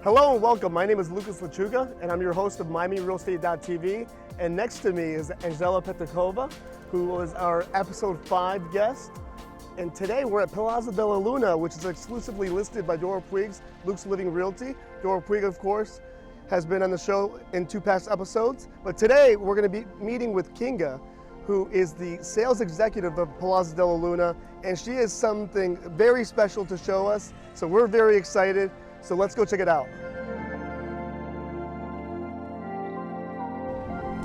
Hello and welcome. My name is Lucas Lechuga, and I'm your host of MiamiRealEstate.tv. And next to me is Anzhela Petukhova, who was our episode 5 guest. And today we're at Palazzo Della Luna, which is exclusively listed by Dora Puig's Luke's Living Realty. Dora Puig, of course, has been on the show in 2 past episodes. But today we're going to be meeting with Kinga, who is the sales executive of Palazzo Della Luna, and she has something very special to show us. So we're very excited. So let's go check it out.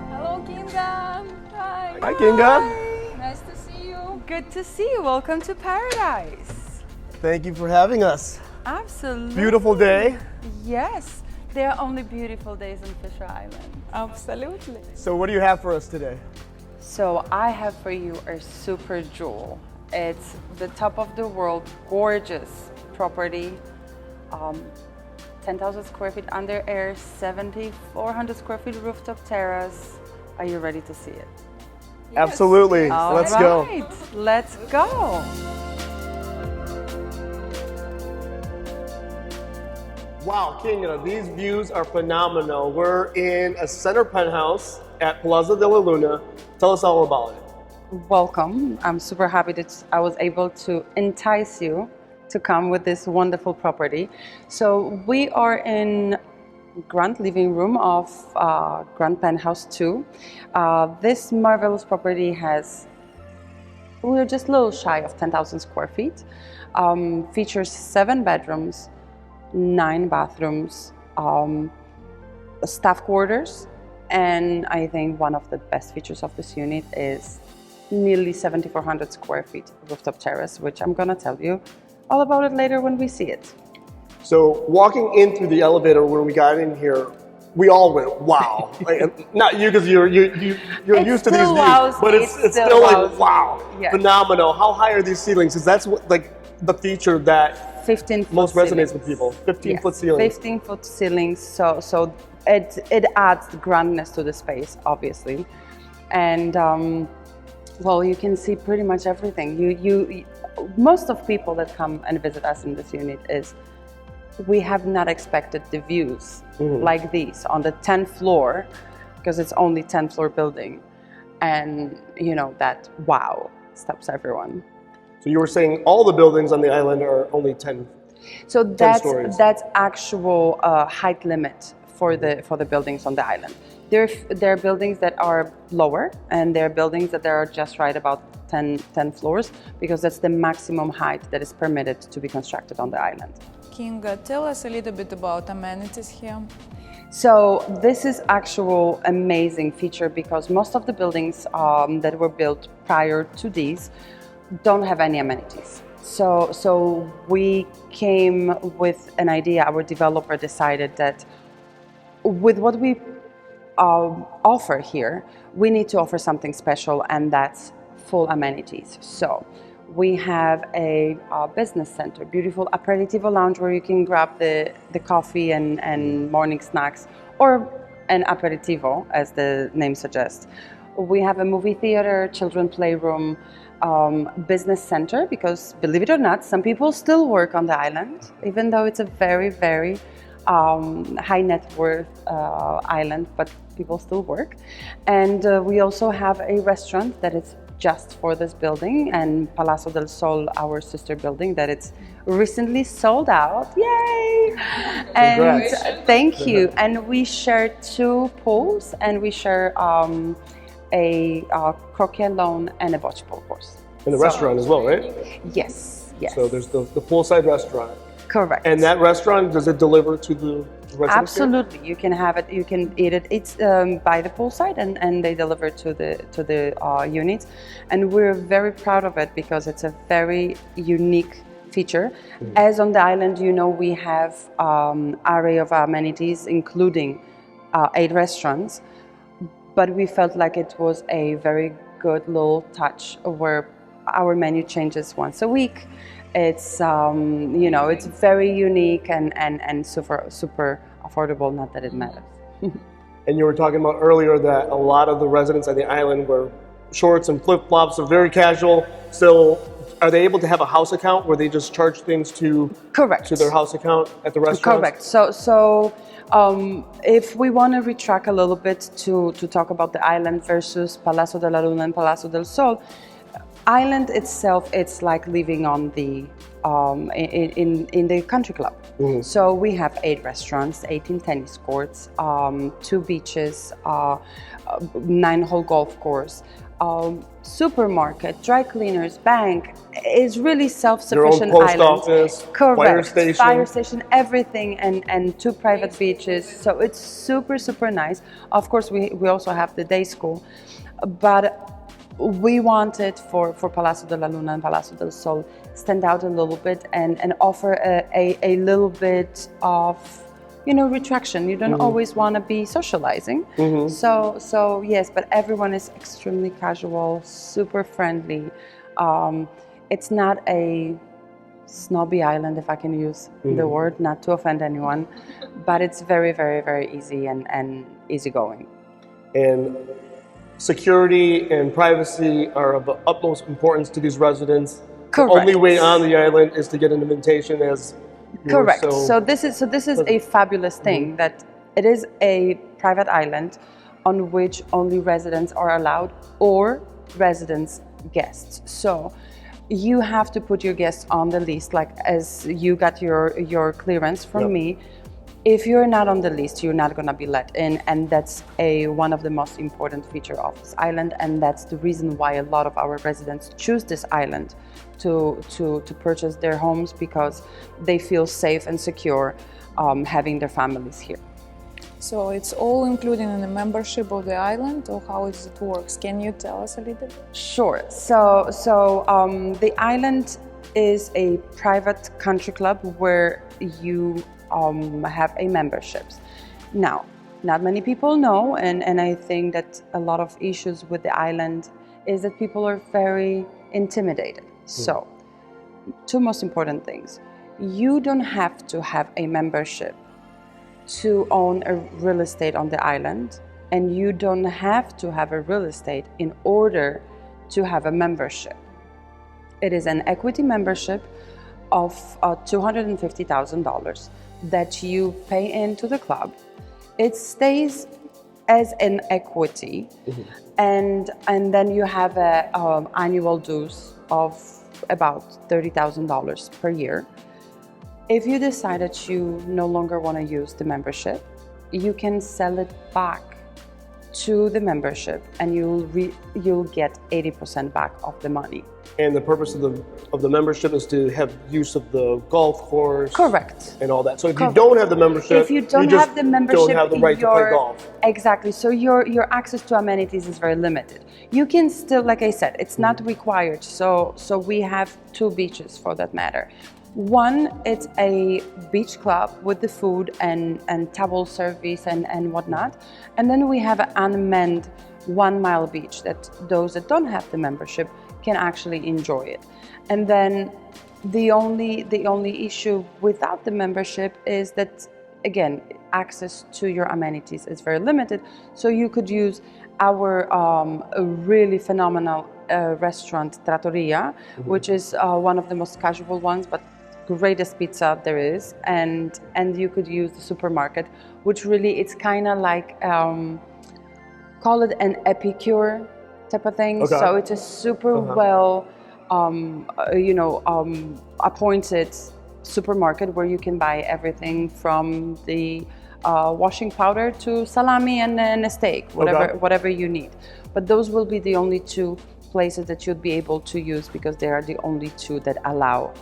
Hello, Kinga. Hi. Hi, Kinga. Hi. Nice to see you. Good to see you. Welcome to paradise. Thank you for having us. Absolutely. Beautiful day. Yes. There are only beautiful days on Fisher Island. Absolutely. So what do you have for us today? So I have for you a super jewel. It's the top of the world, gorgeous property. 10,000 square feet under air, 7,400 square feet rooftop terrace. Are you ready to see it? Yes. Absolutely. All Let's go. right, let's go. Wow, Kinga, these views are phenomenal. We're in a center penthouse at Palazzo Della Luna. Tell us all about it. Welcome. I'm super happy that I was able to entice you to come with this wonderful property. So we are in grand living room of Grand Penthouse 2. This marvelous property we're just a little shy of 10,000 square feet. Features 7 bedrooms, 9 bathrooms, staff quarters, and I think one of the best features of this unit is nearly 7,400 square feet rooftop terrace, which I'm gonna tell you all about it later when we see it. So walking in through the elevator where we got in here, we all went, wow. Like, not you, because you're used to these views, but it's still like, wow, yes. Phenomenal. How high are these ceilings? Because that's what, like, the feature that 15 foot most resonates ceilings. with people. 15-foot Yes, ceilings. 15-foot ceilings. So it adds grandness to the space, obviously, and well, you can see pretty much everything. Most of people that come and visit us in this unit we have not expected the views like these on the 10th floor, because it's only 10th floor building, and you know that wow stops everyone. So you were saying all the buildings on the island are only 10. So 10 stories. that's actual height limit for the buildings on the island. There are buildings that are lower, and there are buildings that are just right about 10 floors, because that's the maximum height that is permitted to be constructed on the island. Kinga, tell us a little bit about amenities here. So this is actual amazing feature, because most of the buildings that were built prior to these don't have any amenities. So we came with an idea. Our developer decided that with what we offer here, we need to offer something special, and that's full amenities. So we have a business center, beautiful aperitivo lounge where you can grab the coffee and morning snacks, or an aperitivo, as the name suggests. We have a movie theater, children playroom, business center, because believe it or not, some people still work on the island, even though it's a very, very high net worth island, but people still work. And we also have a restaurant that is just for this building, and Palazzo del Sol, our sister building, that it's recently sold out. Yay! And thank you. And we share 2 pools, and we share a croquet lawn and a bocce ball course. And the restaurant as well, right? Yes, yes. So there's the poolside restaurant. Correct. And that restaurant, does it deliver to the residents? Absolutely, here? You can have it. You can eat it. It's by the poolside, and they deliver to the units. And we're very proud of it, because it's a very unique feature. As on the island, we have array of amenities, including 8 restaurants. But we felt like it was a very good little touch where our menu changes once a week. It's it's very unique and super affordable. Not that it matters. And you were talking about earlier that a lot of the residents on the island wear shorts and flip-flops, so very casual, still are they able to have a house account where they just charge things to their house account at the restaurant? Correct. So if we want to retract a little bit to talk about the island versus Palazzo Della Luna and Palazzo del Sol, island itself, it's like living on the in the country club. Mm-hmm. So we have 8 restaurants, 18 tennis courts, 2 beaches, 9-hole golf course, supermarket, dry cleaners, bank. Is really self-sufficient Your own post island. office, Correct. fire station, everything, and 2 private beaches. So it's super nice. Of course, we also have the day school, but we wanted for Palazzo Della Luna and Palazzo del Sol stand out a little bit and offer a little bit of, you know, retraction. You don't always want to be socializing. So yes, but everyone is extremely casual, super friendly. It's not a snobby island, if I can use the word, not to offend anyone, but it's very easy and easygoing. And security and privacy are of the utmost importance to these residents. Correct. The only way on the island is to get an invitation, as correct. So this is a fabulous thing, that it is a private island on which only residents are allowed, or residents guests. So you have to put your guests on the list, like as you got your clearance from me. If you're not on the list, you're not going to be let in, and that's one of the most important feature of this island, and that's the reason why a lot of our residents choose this island to purchase their homes, because they feel safe and secure having their families here. So it's all included in the membership of the island, or how is it works? Can you tell us a little bit? Sure. So the island is a private country club where you have a memberships. Now, not many people know, and I think that a lot of issues with the island is that people are very intimidated. So, 2 most important things. You don't have to have a membership to own a real estate on the island, and you don't have to have a real estate in order to have a membership. It is an equity membership of $250,000 that you pay into the club. It stays as an equity, and then you have a annual dues of about $30,000 per year. If you decide that you no longer want to use the membership, you can sell it back to the membership, and you'll get 80% back of the money. And the purpose of the membership is to have use of the golf course. Correct. And all that. So if you don't have the membership, if you don't have the membership, don't have the right to play golf. Exactly. So your access to amenities is very limited. You can still, like I said, it's not required. So we have 2 beaches for that matter. One, it's a beach club with the food and towel service and whatnot. And then we have an unmanned 1-mile beach that those that don't have the membership can actually enjoy it. And then the only issue without the membership is that, again, access to your amenities is very limited. So you could use our really phenomenal restaurant, Trattoria, which is one of the most casual ones, but greatest pizza there is, and you could use the supermarket, which really, it's kind of like call it an epicure type of thing. Okay. So it's a super well appointed supermarket where you can buy everything from the washing powder to salami and a steak, whatever you need. But those will be the only 2 places that you'll be able to use, because they are the only 2 that allow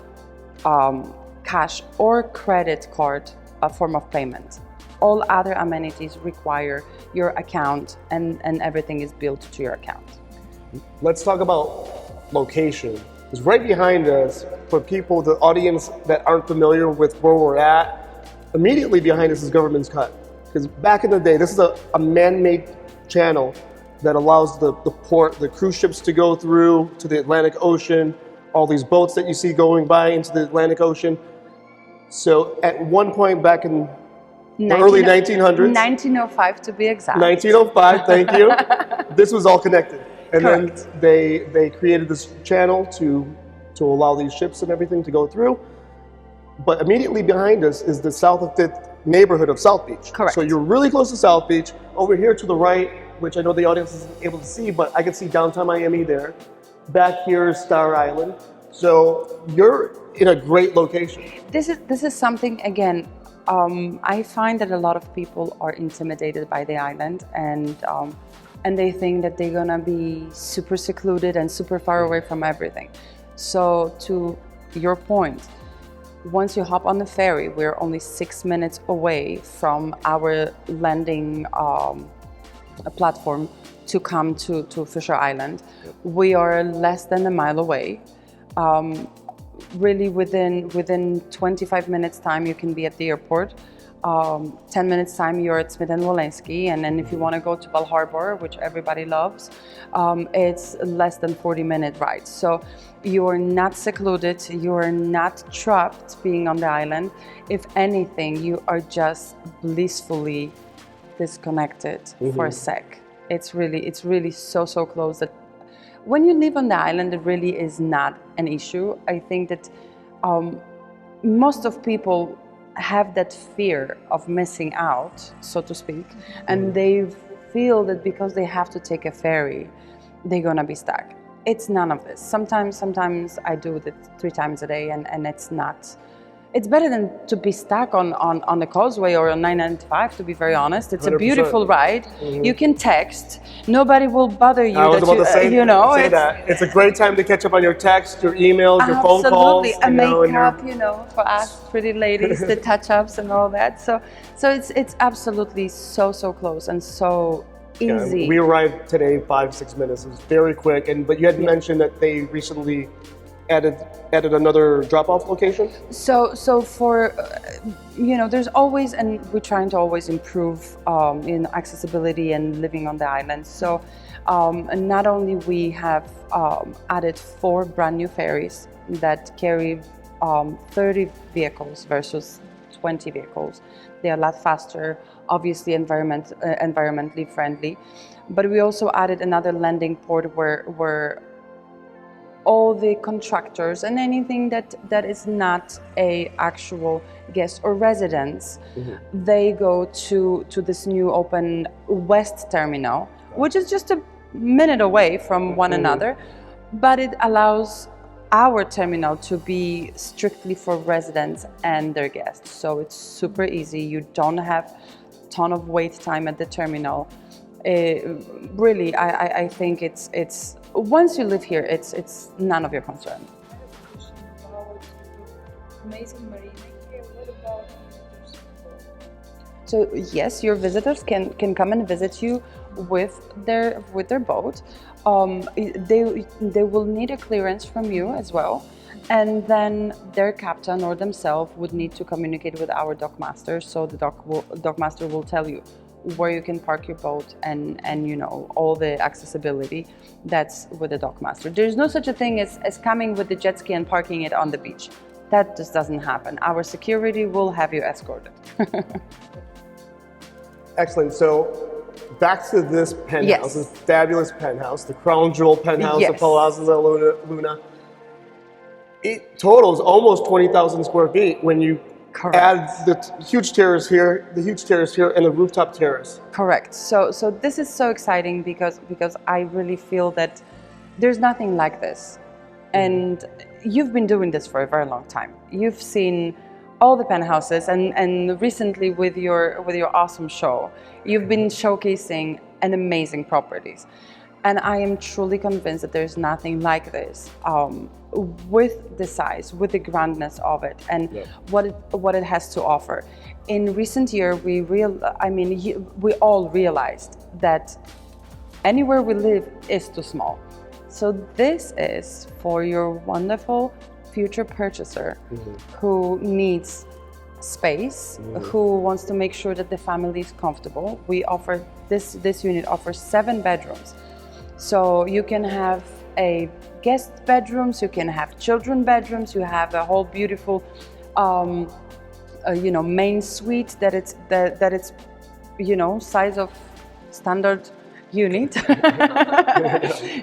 cash or credit card form of payment. All other amenities require your account, and everything is built to your account. Let's talk about location. Because right behind us, for people, the audience that aren't familiar with where we're at, immediately behind us is Government's Cut. Because back in the day, this is a man-made channel that allows the port, the cruise ships to go through to the Atlantic Ocean, all these boats that you see going by into the Atlantic Ocean. So at one point back in the early 1900s. 1905 to be exact. 1905, thank you. This was all connected. And Correct. then they created this channel to to allow these ships and everything to go through. But immediately behind us is the South of 5th neighborhood of South Beach. Correct. So you're really close to South Beach. Over here to the right, which I know the audience isn't able to see, but I can see downtown Miami there. Back here is Star Island. So you're in a great location. This is something, again, I find that a lot of people are intimidated by the island, and they think that they're gonna be super secluded and super far away from everything. So to your point, once you hop on the ferry, we're only 6 minutes away from our landing platform to come to Fisher Island. We are less than a mile away. Really within 25 minutes time you can be at the airport. 10 minutes time you're at Smith & Wollensky, and then if you want to go to Bal Harbour, which everybody loves, it's less than 40-minute ride. So you're not secluded, you're not trapped being on the island. If anything, you are just blissfully disconnected for a sec. It's really so close that when you live on the island, it really is not an issue. I think that most of people have that fear of missing out, so to speak, and they feel that because they have to take a ferry, they're gonna be stuck. It's none of this. Sometimes I do it 3 times a day, and it's not. It's better than to be stuck on the causeway or on 995, to be very honest. It's 100%. A beautiful ride. You can text. Nobody will bother you. I was about to say, you know, that. It's a great time to catch up on your texts, your emails, your phone calls. Absolutely. And makeup, you know, for us pretty ladies, the touch-ups and all that. So it's absolutely so close and so easy. Yeah, we arrived today 5-6 minutes. It was very quick. But you had mentioned that they recently added another drop-off location? So for, you know, there's always, and we're trying to always improve in accessibility and living on the island. So not only we have added 4 brand new ferries that carry 30 vehicles versus 20 vehicles. They're a lot faster, obviously environmentally friendly. But we also added another landing port where all the contractors and anything that is not a actual guest or residence, they go to this new open west terminal, which is just a minute away from one another, but it allows our terminal to be strictly for residents and their guests. So it's super easy. You don't have a ton of wait time at the terminal. Really, I think it's once you live here, it's none of your concern. Amazing marina here. What about visitors? So yes, your visitors can come and visit you with their boat. They will need a clearance from you as well, and then their captain or themselves would need to communicate with our dockmaster. So the dockmaster will tell you where you can park your boat and you know, all the accessibility that's with the dockmaster. There's no such a thing as coming with the jet ski and parking it on the beach. That just doesn't happen. Our security will have you escorted. Excellent. So back to this penthouse, this fabulous penthouse, the crown jewel penthouse of Palazzo Della Luna. It totals almost 20,000 square feet when you add the huge terrace here, and the rooftop terrace. Correct. So this is so exciting because I really feel that there's nothing like this. And you've been doing this for a very long time. You've seen all the penthouses, and recently with your awesome show, you've been showcasing an amazing properties. And I am truly convinced that there's nothing like this with the size, with the grandness of it, and what it has to offer. In recent year, we all realized that anywhere we live is too small. So this is for your wonderful future purchaser who needs space, who wants to make sure that the family is comfortable. We offer this unit offers 7 bedrooms. So you can have a guest bedrooms, you can have children bedrooms, you have a whole beautiful you know, main suite that it's you know, size of standard unit.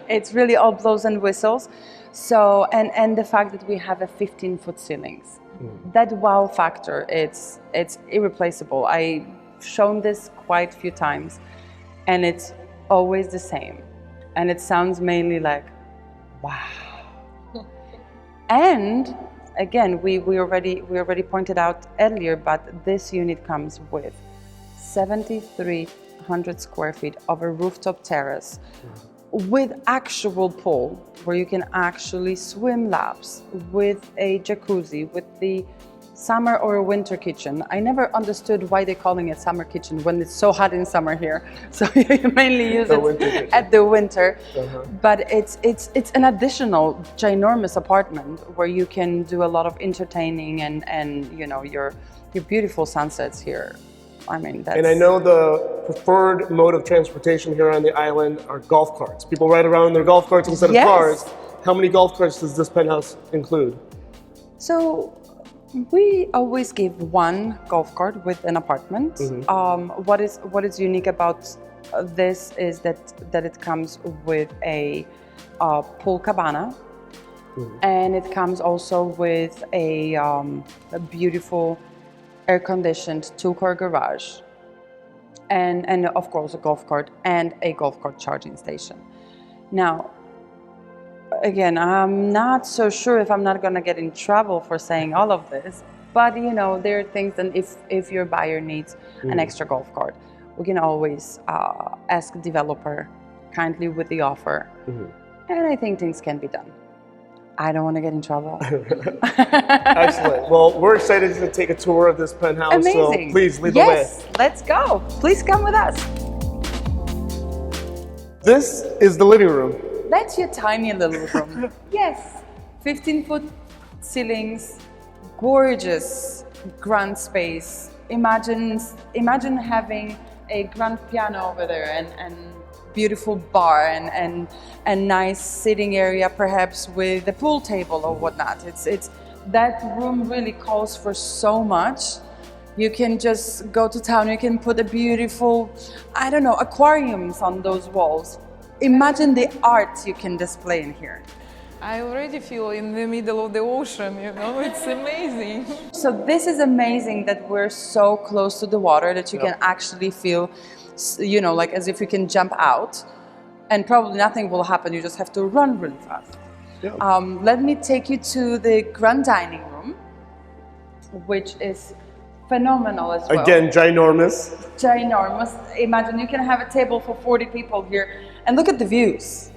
It's really all blows and whistles. So, and the fact that we have a 15-foot ceilings, that wow factor, it's irreplaceable. I've shown this quite a few times, and it's always the same. And it sounds mainly like, wow. And again, we already pointed out earlier, but this unit comes with 7,300 square feet of a rooftop terrace with actual pool where you can actually swim laps, with a jacuzzi, with the summer or winter kitchen. I never understood why they're calling it summer kitchen when it's so hot in summer here. So you mainly use it at the winter. But it's an additional ginormous apartment where you can do a lot of entertaining and you know, your beautiful sunsets here. I mean, that's... And I know the preferred mode of transportation here on the island are golf carts. People ride around in their golf carts instead of cars. How many golf carts does this penthouse include? So we always give one golf cart with an apartment. What is unique about this is that it comes with a pool cabana, and it comes also with a beautiful air-conditioned two-car garage, and of course a golf cart and a golf cart charging station. Now, again, I'm not so sure if I'm not going to get in trouble for saying all of this, but you know, there are things that if your buyer needs an extra golf cart, we can always ask the developer kindly with the offer, and I think things can be done. I don't want to get in trouble. Excellent. Well, we're excited to take a tour of this penthouse. Amazing. So please lead the way. Yes, let's go. Please come with us. This is the living room. That's your tiny little room. Yes, 15-foot ceilings, gorgeous grand space. Imagine having a grand piano over there and beautiful bar and nice sitting area, perhaps with a pool table or whatnot. It's that room really calls for so much. You can just go to town. You can put a beautiful, I don't know, aquariums on those walls. Imagine the art you can display in here. I already feel in the middle of the ocean, you know, it's amazing. So this is amazing that we're so close to the water that you can actually feel, you know, like as if you can jump out and probably nothing will happen. You just have to run really fast. Let me take you to the grand dining room, which is phenomenal as well. Again, ginormous. Ginormous. Imagine you can have a table for 40 people here and look at the views.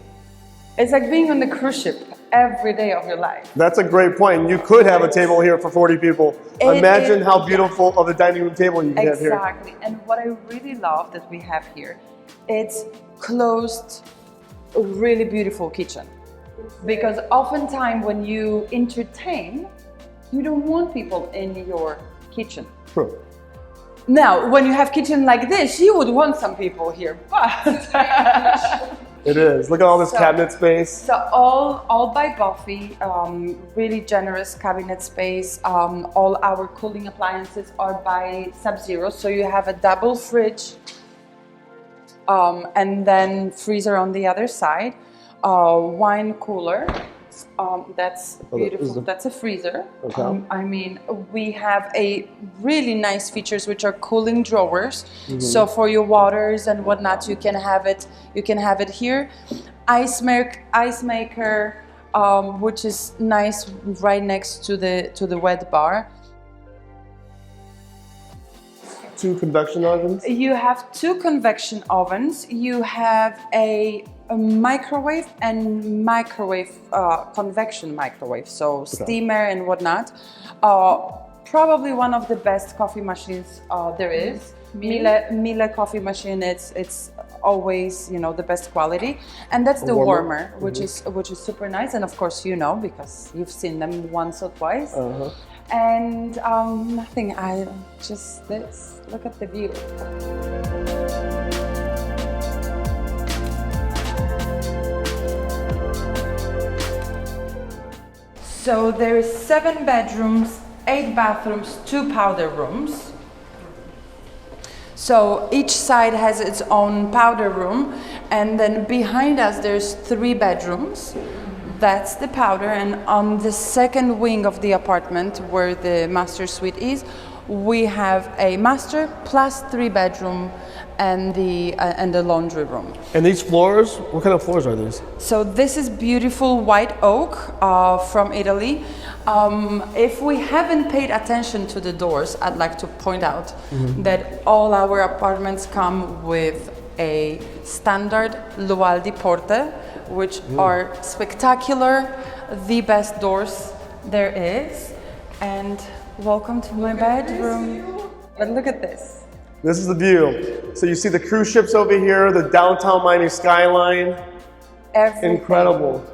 It's like being on the cruise ship every day of your life. That's a great point. You could have a table here for 40 people. Imagine how beautiful of a dining room table you can have here. Exactly. And what I really love that we have here, it's closed, really beautiful kitchen. Because oftentimes when you entertain, you don't want people in your kitchen. True. Now, when you have kitchen like this, you would want some people here, but... It is. Look at all this cabinet space. So all by Buffy, really generous cabinet space. All our cooling appliances are by Sub-Zero. So you have a double fridge and then freezer on the other side. Wine cooler. That's beautiful. That's a freezer. Okay. I mean, we have a really nice features which are cooling drawers. So for your waters and whatnot, you can have it. You can have it here. Ice maker, which is nice, right next to the wet bar. 2 convection ovens. You have 2 convection ovens. You have a microwave and convection microwave, so steamer and whatnot. Probably one of the best coffee machines there is. Miele coffee machine. It's always, you know, the best quality, and that's the warmer, which is super nice. And of course, you know, because you've seen them once or twice. And nothing. Just this. Look at the view. So there is 7 bedrooms, 8 bathrooms, 2 powder rooms. So each side has its own powder room, and then behind us there's 3 bedrooms. That's the powder, and on the second wing of the apartment where the master suite is, we have a master plus 3-bedroom and the laundry room. And these floors, what kind of floors are these? So this is beautiful white oak from Italy. If we haven't paid attention to the doors, I'd like to point out that all our apartments come with a standard Lualdi porte, which are spectacular, the best doors there is. And welcome to my bedroom. But look at this. This is the view. So you see the cruise ships over here, the downtown Miami skyline. Everything. Incredible.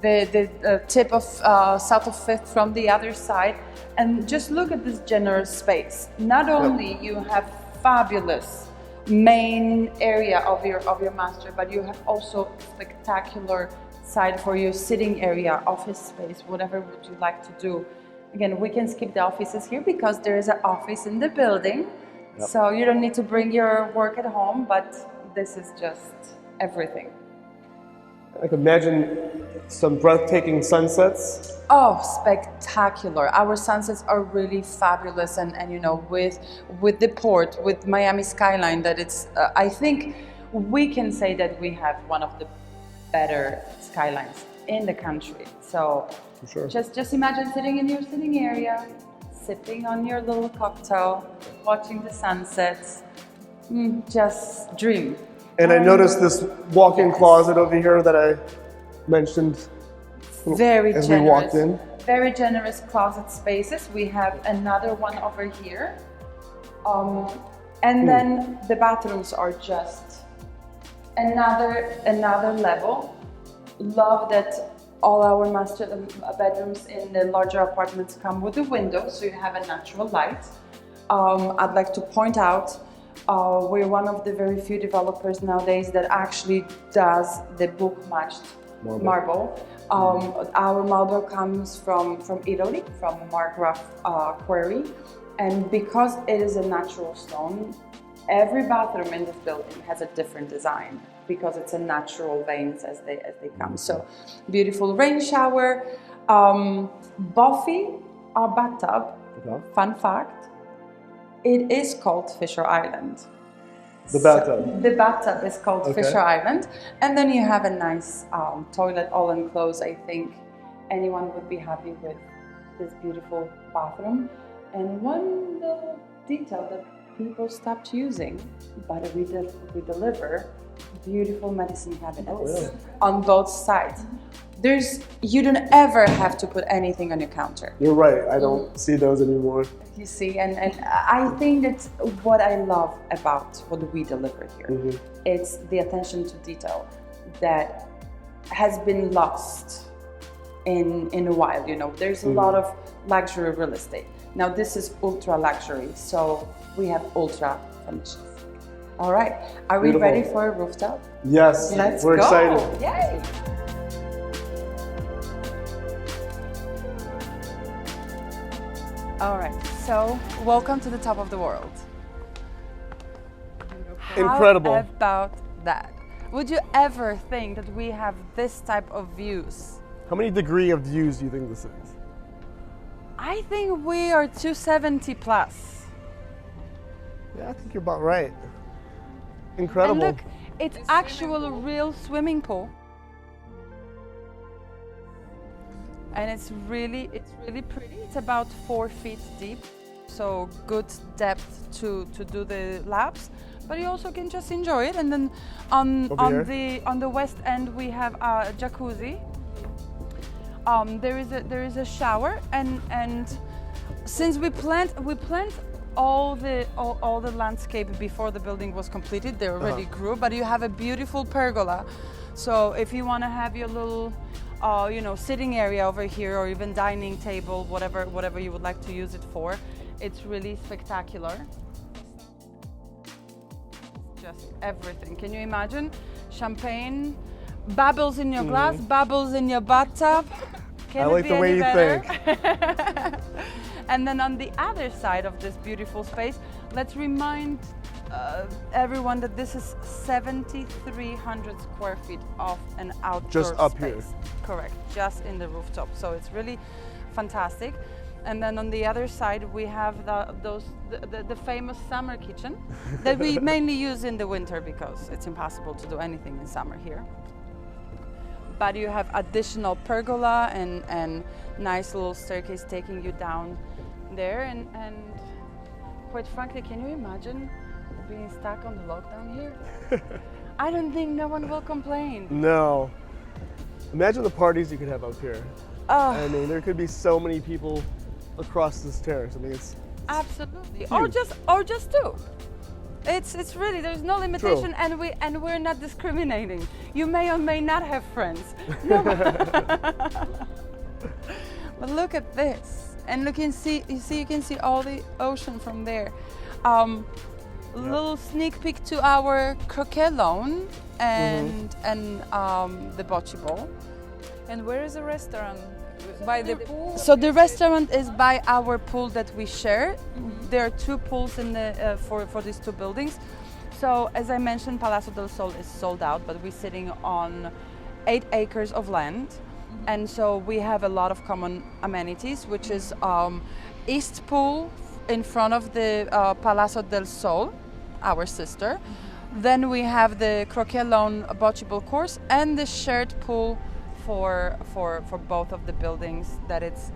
The tip of south of Fifth from the other side, and just look at this generous space. Not only you have fabulous main area of your master, but you have also spectacular side for your sitting area, office space, whatever would you like to do. Again, we can skip the offices here because there is an office in the building, so you don't need to bring your work at home, but this is just everything. I can imagine some breathtaking sunsets. Oh, spectacular. Our sunsets are really fabulous, and you know, with the port, with Miami skyline, that it's, I think we can say that we have one of the better skylines in the country. So For sure. just imagine sitting in your sitting area, sipping on your little cocktail, watching the sunsets, just dream. And I noticed this walk-in closet over here that I mentioned Very as generous. we walked in. Very generous closet spaces. We have another one over here. And then the bathrooms are just another level. Love that all our master bedrooms in the larger apartments come with a window, so you have a natural light. I'd like to point out we're one of the very few developers nowadays that actually does the book matched marble. Our marble comes from Italy, from Margraf quarry, and because it is a natural stone, every bathroom in this building has a different design because it's a natural veins as they come. So beautiful rain shower, Buffy, our bathtub. Fun fact. It is called Fisher Island. The bathtub. The bathtub is called Fisher Island. And then you have a nice toilet all enclosed. I think anyone would be happy with this beautiful bathroom. And one little detail that people stopped using, but we deliver beautiful medicine cabinets on both sides. You don't ever have to put anything on your counter. You're right, I don't see those anymore. You see, and I think that's what I love about what we deliver here. It's the attention to detail that has been lost in a while. You know, there's a lot of luxury real estate. Now this is ultra luxury, so we have ultra finishes. All right, are we ready for a rooftop? Yes, we're excited. Yay! All right, so welcome to the top of the world. Incredible. How about that? Would you ever think that we have this type of views? How many degree of views do you think this is? I think we are 270 plus. Yeah, I think you're about right. Incredible. And look, it's actual real swimming pool. And it's really pretty. It's about 4 feet deep, so good depth to do the laps. But you also can just enjoy it. And then on the west end we have a jacuzzi. There is a shower, and since we plant all the landscape before the building was completed, they already grew. But you have a beautiful pergola, so if you want to have your little sitting area over here, or even dining table, whatever you would like to use it for, it's really spectacular. Just everything. Can you imagine? Champagne, bubbles in your glass, bubbles in your bathtub. Can I like the way you think. And then on the other side of this beautiful space, let's remind everyone that this is 7,300 square feet of an outdoor Just up space. here. Correct, just in the rooftop. So it's really fantastic. And then on the other side, we have the famous summer kitchen that we mainly use in the winter because it's impossible to do anything in summer here. But you have additional pergola and nice little staircase taking you down there. And quite frankly, can you imagine being stuck on the lockdown here? I don't think no one will complain. No. Imagine the parties you could have up here. Oh. I mean, there could be so many people across this terrace. I mean, it's Absolutely, huge. or just two. It's really, there's no limitation. True. and we're not discriminating. You may or may not have friends. No. But look at this, and look, you can see all the ocean from there. Little sneak peek to our croquet lawn and the bocce ball. And where is the restaurant? By the pool? So the restaurant is by our pool that we share. There are two pools in the for these two buildings. So as I mentioned, Palazzo del Sol is sold out, but we're sitting on 8 acres of land, and so we have a lot of common amenities, which is east pool in front of the Palazzo del Sol, our sister. Then we have the croquet lawn bocce ball course and the shared pool for both of the buildings that it's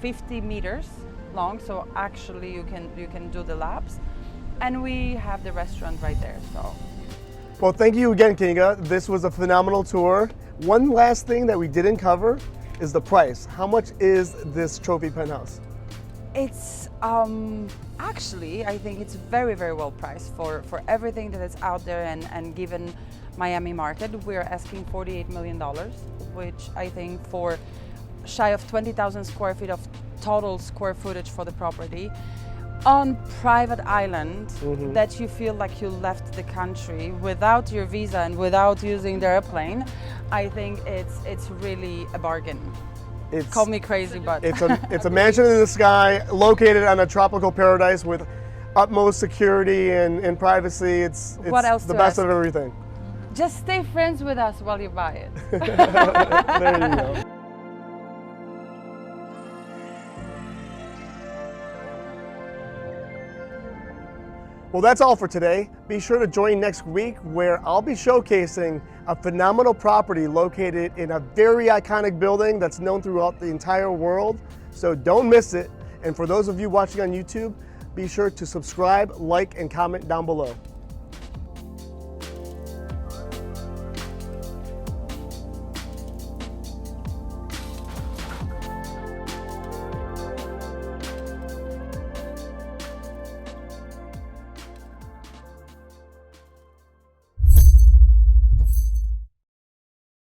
50 meters long, so actually you can do the laps, and we have the restaurant right there. So Well, thank you again, Kinga. This was a phenomenal tour. One last thing that we didn't cover is the price. How much is this trophy penthouse? it's actually, I think it's very, very well priced for everything that is out there, and given Miami market, we're asking $48 million, which I think for shy of 20,000 square feet of total square footage for the property on private island that you feel like you left the country without your visa and without using the airplane. I think it's really a bargain. Call me crazy, but It's a mansion in the sky located on a tropical paradise with utmost security and privacy. It's What else the to best ask? of everything. just stay friends with us while you buy it. There you go. Well, that's all for today. Be sure to join next week where I'll be showcasing a phenomenal property located in a very iconic building that's known throughout the entire world. So don't miss it. And for those of you watching on YouTube, be sure to subscribe, like, and comment down below.